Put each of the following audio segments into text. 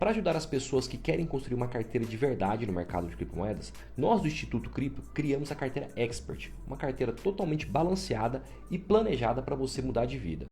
Para ajudar as pessoas que querem construir uma carteira de verdade no mercado de criptomoedas, nós do Instituto Cripto criamos a carteira Expert, uma carteira totalmente balanceada e planejada para você mudar de vida.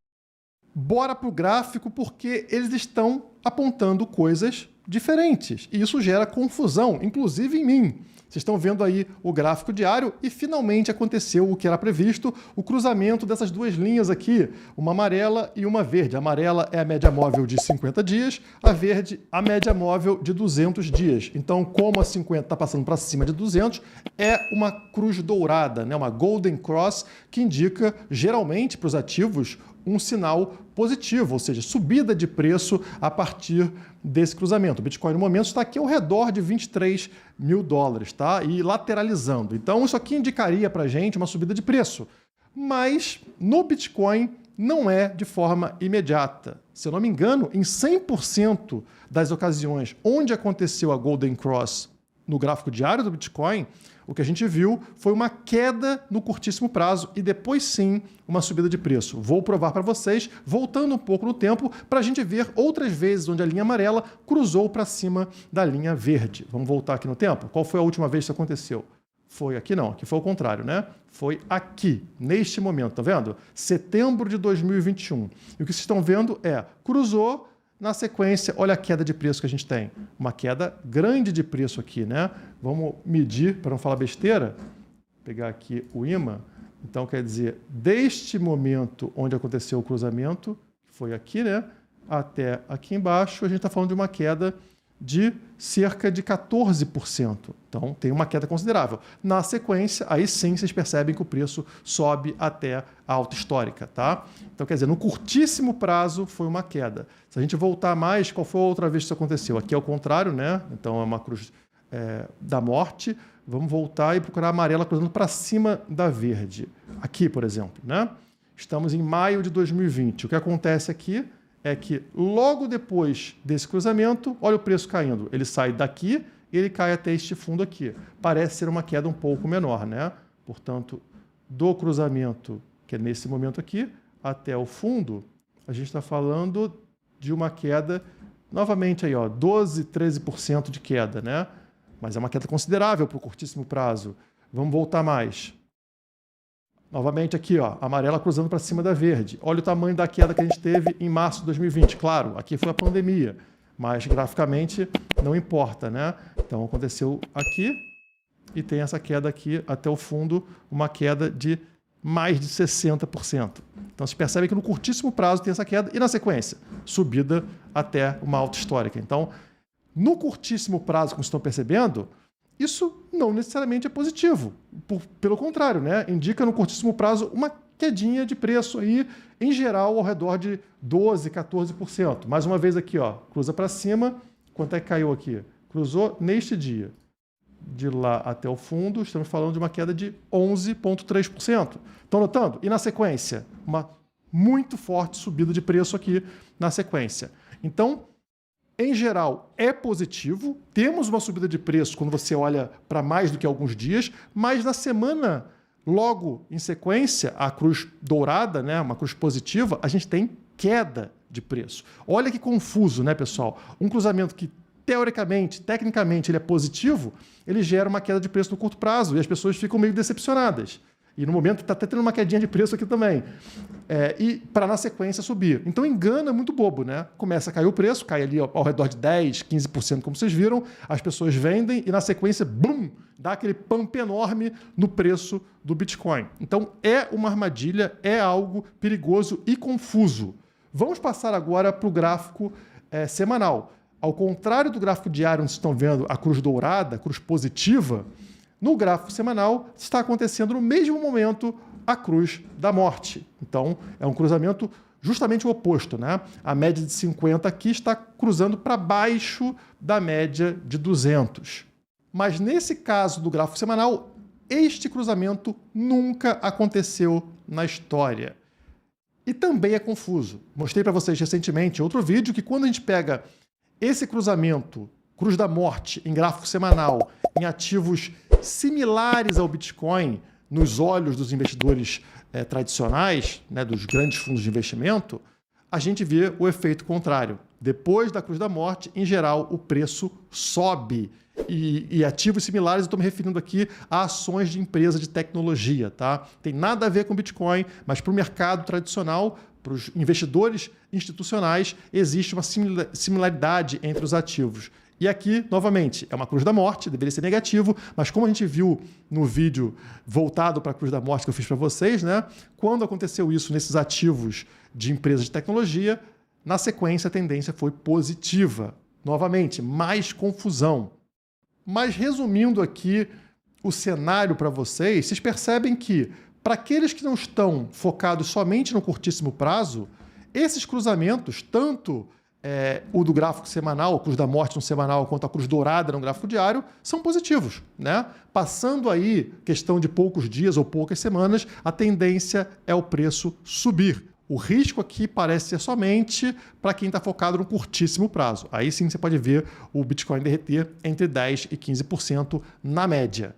Bora para o gráfico porque eles estão apontando coisas diferentes e isso gera confusão, inclusive em mim. Vocês estão vendo aí o gráfico diário e finalmente aconteceu o que era previsto, o cruzamento dessas duas linhas aqui, uma amarela e uma verde. A amarela é a média móvel de 50 dias, a verde a média móvel de 200 dias. Então, como a 50 está passando para cima de 200, é uma cruz dourada, né? Uma Golden Cross, que indica, geralmente, para os ativos, um sinal positivo, ou seja, subida de preço a partir desse cruzamento. O Bitcoin, no momento, está aqui ao redor de 23 mil dólares, tá? E lateralizando. Então, isso aqui indicaria para a gente uma subida de preço. Mas, no Bitcoin, não é de forma imediata. Se eu não me engano, em 100% das ocasiões onde aconteceu a Golden Cross no gráfico diário do Bitcoin, o que a gente viu foi uma queda no curtíssimo prazo e depois sim uma subida de preço. Vou provar para vocês, voltando um pouco no tempo, para a gente ver outras vezes onde a linha amarela cruzou para cima da linha verde. Vamos voltar aqui no tempo? Qual foi a última vez que isso aconteceu? Foi aqui não, aqui foi o contrário, né? Foi aqui, neste momento, tá vendo? Setembro de 2021. E o que vocês estão vendo é, cruzou. Na sequência, olha a queda de preço que a gente tem. Uma queda grande de preço aqui, né? Vamos medir, para não falar besteira, pegar aqui o imã. Então, quer dizer, deste momento onde aconteceu o cruzamento, que foi aqui, né? Até aqui embaixo, a gente está falando de uma queda de cerca de 14%. Então, tem uma queda considerável. Na sequência, aí sim vocês percebem que o preço sobe até a alta histórica, tá? Então, quer dizer, no curtíssimo prazo foi uma queda. Se a gente voltar mais, qual foi a outra vez que isso aconteceu? Aqui é o contrário, né? Então, é uma cruz da morte. Vamos voltar e procurar a amarela cruzando para cima da verde. Aqui, por exemplo, né? Estamos em maio de 2020. O que acontece aqui é que logo depois desse cruzamento, olha o preço caindo. Ele sai daqui e ele cai até este fundo aqui. Parece ser uma queda um pouco menor, né? Portanto, do cruzamento, que é nesse momento aqui, até o fundo, a gente está falando de uma queda, novamente aí, ó, 12, 13% de queda, né? Mas é uma queda considerável para o curtíssimo prazo. Vamos voltar mais. Novamente aqui, ó, amarela cruzando para cima da verde. Olha o tamanho da queda que a gente teve em março de 2020. Claro, aqui foi a pandemia, mas graficamente não importa, né? Então aconteceu aqui e tem essa queda aqui até o fundo, uma queda de mais de 60%. Então vocês percebem que no curtíssimo prazo tem essa queda e na sequência, subida até uma alta histórica. Então, no curtíssimo prazo, como vocês estão percebendo, isso não necessariamente é positivo. Pelo contrário, né? Indica no curtíssimo prazo uma quedinha de preço aí, em geral, ao redor de 12%, 14%. Mais uma vez aqui, ó, cruza para cima. Quanto é que caiu aqui? Cruzou neste dia. De lá até o fundo, estamos falando de uma queda de 11,3%. Estão notando? E na sequência, uma muito forte subida de preço aqui na sequência. Então, em geral, é positivo. Temos uma subida de preço quando você olha para mais do que alguns dias, mas na semana, logo em sequência, a cruz dourada, né, uma cruz positiva, a gente tem queda de preço. Olha que confuso, né, pessoal? Um cruzamento que, teoricamente, tecnicamente, ele é positivo, ele gera uma queda de preço no curto prazo e as pessoas ficam meio decepcionadas. E no momento está até tendo uma quedinha de preço aqui também. E para na sequência subir. Então engana muito bobo, né? Começa a cair o preço, cai ali ao redor de 10%, 15%, como vocês viram, as pessoas vendem e na sequência, bum, dá aquele pump enorme no preço do Bitcoin. Então é uma armadilha, é algo perigoso e confuso. Vamos passar agora para o gráfico semanal. Ao contrário do gráfico diário, onde vocês estão vendo a cruz dourada, a cruz positiva, no gráfico semanal está acontecendo no mesmo momento a cruz da morte. Então, é um cruzamento justamente o oposto, né? A média de 50 aqui está cruzando para baixo da média de 200. Mas nesse caso do gráfico semanal, este cruzamento nunca aconteceu na história. E também é confuso. Mostrei para vocês recentemente em outro vídeo que quando a gente pega esse cruzamento, cruz da morte, em gráfico semanal, em ativos similares ao Bitcoin, nos olhos dos investidores tradicionais, né, dos grandes fundos de investimento, a gente vê o efeito contrário. Depois da cruz da morte, em geral, o preço sobe. E ativos similares, eu estou me referindo aqui a ações de empresa de tecnologia, tá? Tem nada a ver com Bitcoin, mas para o mercado tradicional, para os investidores institucionais, existe uma similaridade entre os ativos. E aqui, novamente, é uma cruz da morte, deveria ser negativo, mas como a gente viu no vídeo voltado para a cruz da morte que eu fiz para vocês, né? Quando aconteceu isso nesses ativos de empresas de tecnologia, na sequência a tendência foi positiva. Novamente, mais confusão. Mas resumindo aqui o cenário para vocês, vocês percebem que, para aqueles que não estão focados somente no curtíssimo prazo, esses cruzamentos, tanto o do gráfico semanal, a cruz da morte no semanal, quanto a cruz dourada no gráfico diário, são positivos, né? Passando aí questão de poucos dias ou poucas semanas, a tendência é o preço subir. O risco aqui parece ser somente para quem está focado no curtíssimo prazo. Aí sim você pode ver o Bitcoin derreter entre 10% e 15% na média.